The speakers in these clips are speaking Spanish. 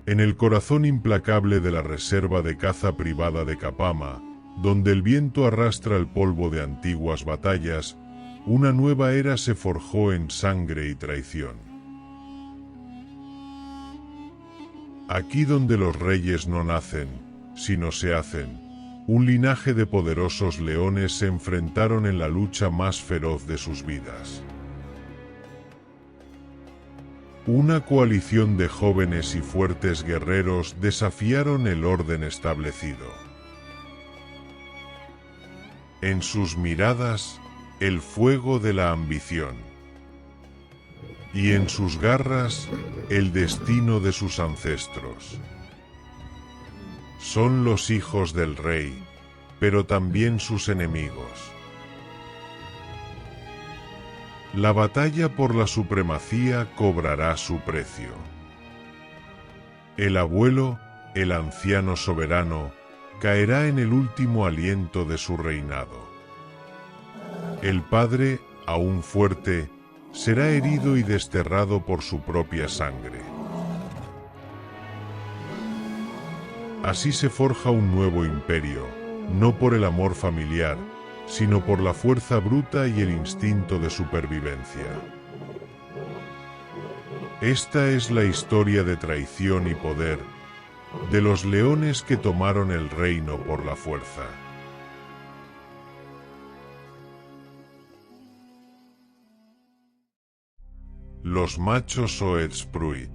En el corazón implacable de la reserva de caza privada de Capama, donde el viento arrastra el polvo de antiguas batallas, una nueva era se forjó en sangre y traición. Aquí donde los reyes no nacen, sino se hacen, un linaje de poderosos leones se enfrentaron en la lucha más feroz de sus vidas. Una coalición de jóvenes y fuertes guerreros desafiaron el orden establecido. En sus miradas, el fuego de la ambición. Y en sus garras, el destino de sus ancestros. Son los hijos del rey, pero también sus enemigos. La batalla por la supremacía cobrará su precio. El abuelo, el anciano soberano, caerá en el último aliento de su reinado. El padre, aún fuerte, será herido y desterrado por su propia sangre. Así se forja un nuevo imperio, no por el amor familiar, sino por la fuerza bruta y el instinto de supervivencia. Esta es la historia de traición y poder, de los leones que tomaron el reino por la fuerza. Los machos Oetsspruit.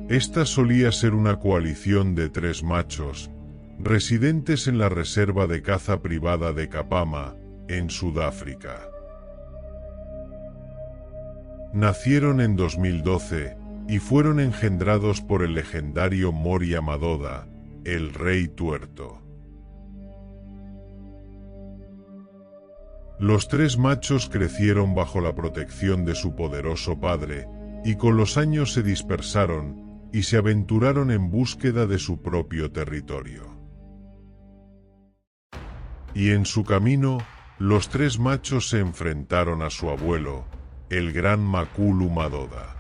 Esta solía ser una coalición de 3 machos, residentes en la reserva de caza privada de Capama, en Sudáfrica. Nacieron en 2012 y fueron engendrados por el legendario Moria Madoda, el Rey Tuerto. Los 3 machos crecieron bajo la protección de su poderoso padre, y con los años se dispersaron y se aventuraron en búsqueda de su propio territorio. Y en su camino, los 3 machos se enfrentaron a su abuelo, el gran Makulu Madoda.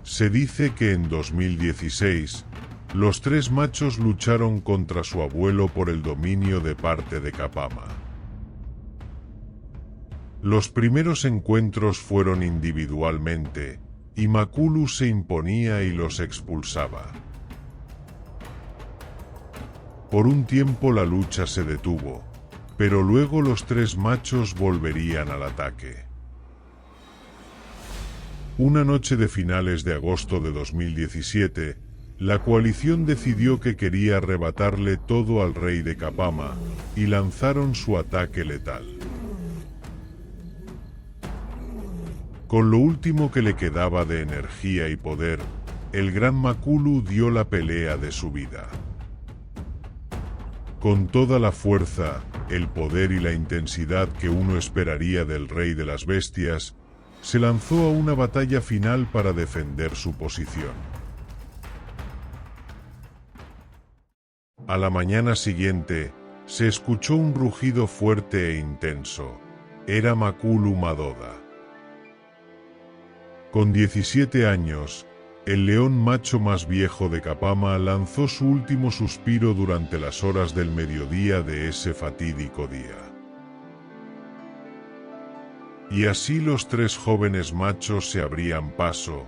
Se dice que en 2016, los 3 machos lucharon contra su abuelo por el dominio de parte de Capama. Los primeros encuentros fueron individualmente, y Makulu se imponía y los expulsaba. Por un tiempo la lucha se detuvo, pero luego los 3 machos volverían al ataque. Una noche de finales de agosto de 2017, la coalición decidió que quería arrebatarle todo al rey de Capama, y lanzaron su ataque letal. Con lo último que le quedaba de energía y poder, el gran Makulu dio la pelea de su vida. Con toda la fuerza, el poder y la intensidad que uno esperaría del rey de las bestias, se lanzó a una batalla final para defender su posición. A la mañana siguiente, se escuchó un rugido fuerte e intenso. Era Makulu Madoda. Con 17 años, el león macho más viejo de Capama lanzó su último suspiro durante las horas del mediodía de ese fatídico día. Y así los 3 jóvenes machos se abrían paso,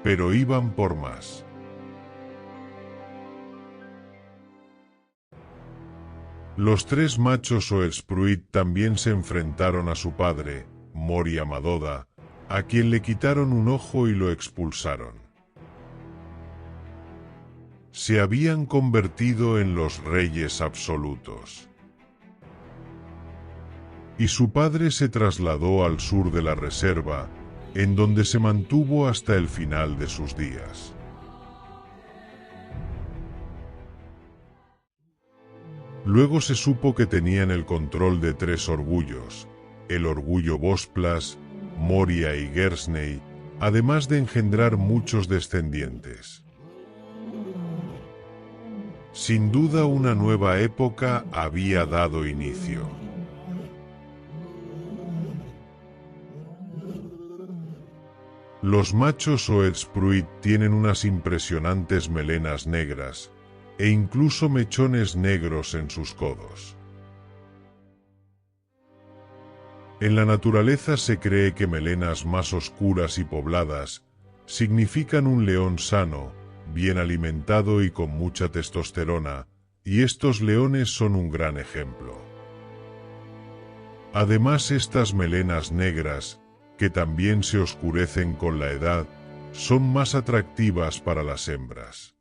pero iban por más. Los 3 machos Oetsspruit también se enfrentaron a su padre, Moria Madoda, a quien le quitaron un ojo y lo expulsaron. Se habían convertido en los reyes absolutos. Y su padre se trasladó al sur de la reserva, en donde se mantuvo hasta el final de sus días. Luego se supo que tenían el control de 3 orgullos, el orgullo Vosplas, Moria y Gersney, además de engendrar muchos descendientes. Sin duda una nueva época había dado inicio. Los machos Oetspruit tienen unas impresionantes melenas negras, e incluso mechones negros en sus codos. En la naturaleza se cree que melenas más oscuras y pobladas significan un león sano, bien alimentado y con mucha testosterona, y estos leones son un gran ejemplo. Además, estas melenas negras, que también se oscurecen con la edad, son más atractivas para las hembras.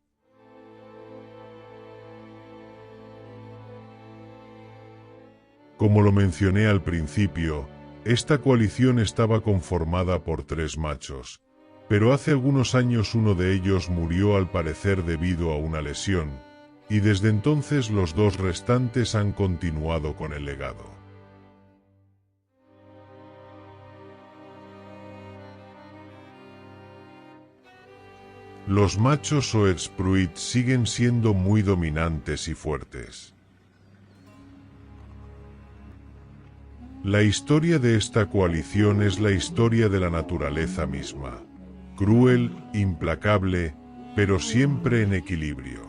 Como lo mencioné al principio, esta coalición estaba conformada por 3 machos, pero hace algunos años uno de ellos murió al parecer debido a una lesión, y desde entonces los 2 restantes han continuado con el legado. Los machos Oetspruit siguen siendo muy dominantes y fuertes. La historia de esta coalición es la historia de la naturaleza misma, cruel, implacable, pero siempre en equilibrio.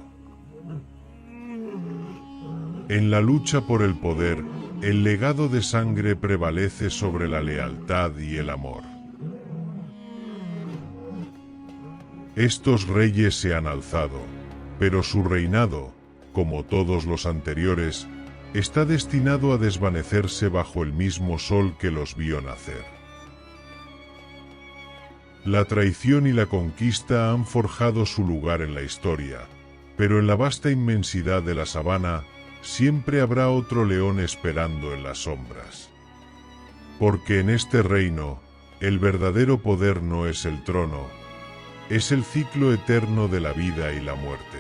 En la lucha por el poder, el legado de sangre prevalece sobre la lealtad y el amor. Estos reyes se han alzado, pero su reinado, como todos los anteriores, está destinado a desvanecerse bajo el mismo sol que los vio nacer. La traición y la conquista han forjado su lugar en la historia, pero en la vasta inmensidad de la sabana, siempre habrá otro león esperando en las sombras. Porque en este reino, el verdadero poder no es el trono, es el ciclo eterno de la vida y la muerte.